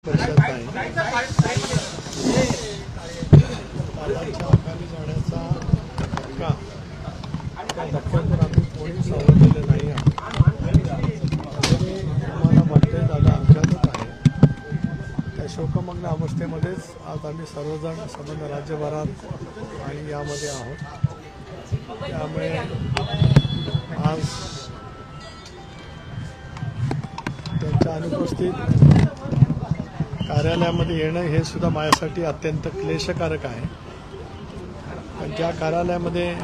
पक्षात नाही दादांच्या खाली जाण्याचा धक्का त्या धक्क्यातून आम्ही कोणी सावरलेलं नाही आहोत. आम्हाला वाटते दादा आमच्यातच आहे. त्या शोकमग्न अवस्थेमध्येच आज आम्ही सर्वजण संबंध राज्यभरात आणि यामध्ये आहोत. त्यामुळे आज त्यांच्या अनुपस्थित कार्यालयामध्ये येणं हे सुद्धा माझ्यासाठी अत्यंत क्लेशकारक आहे. पण ज्या कार्यालयामध्ये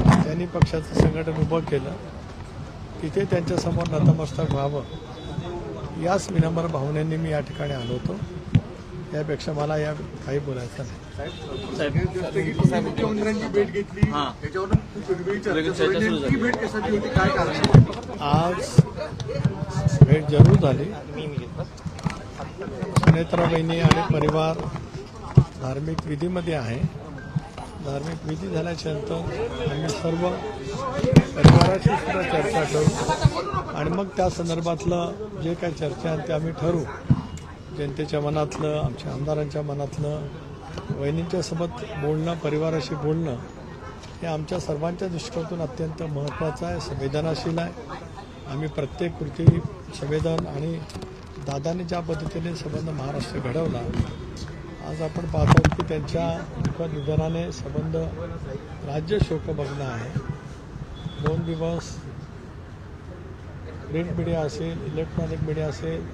त्यांनी पक्षाचं संघटन उभं केलं तिथे त्यांच्यासमोर नतमस्तक व्हावं याच विनम्र भावनेने मी या ठिकाणी आलो होतो. यापेक्षा मला या काही बोलायचं नाही. मुख्यमंत्र्यांची भेट घेतली आज भेट जरूर झाली. सुनेत्रा बहिणी आणि परिवार धार्मिक विधीमध्ये आहे. धार्मिक विधी झाल्याच्या नंतर आम्ही सर्व परिवाराची सुद्धा चर्चा करू आणि मग त्या संदर्भातलं जे काही चर्चा आहे ते आम्ही ठरवू. जनतेच्या मनातलं, आमच्या आमदारांच्या मनातलं, वहिनींच्या सोबत बोलणं, परिवाराशी बोलणं हे आमच्या सर्वांच्या दृष्टीकोनातून अत्यंत महत्त्वाचं आहे, संवेदनाशील आहे. आम्ही प्रत्येक कृती संवेदन आणि दादांनी ज्या पद्धतीने संबंध महाराष्ट्र घडवला, आज आपण पाहतो की त्यांच्या दुःखद निधनाने संबंध राज्य शोकमग्न आहे. 2 दिवस प्रिंट मीडिया असेल, इलेक्ट्रॉनिक मीडिया असेल,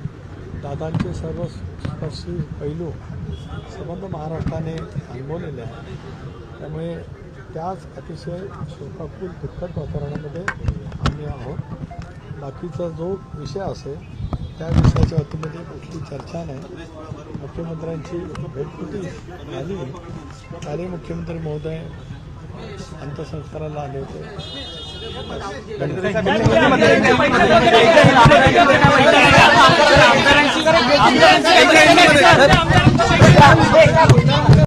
दादांचे सर्व स्पर्शी पैलू संबंध महाराष्ट्राने अनुभवलेले आहे. त्यामुळे त्याच अतिशय शोकाकुल दुःखद वातावरणामध्ये आम्ही आहोत. बाकीचा जो विषय असेल त्या विषयाच्या वतीमध्ये कुठली चर्चा नाही. मुख्यमंत्र्यांची भेट कुठे झाली त्याने मुख्यमंत्री महोदय अंत्यसंस्काराला आले होते.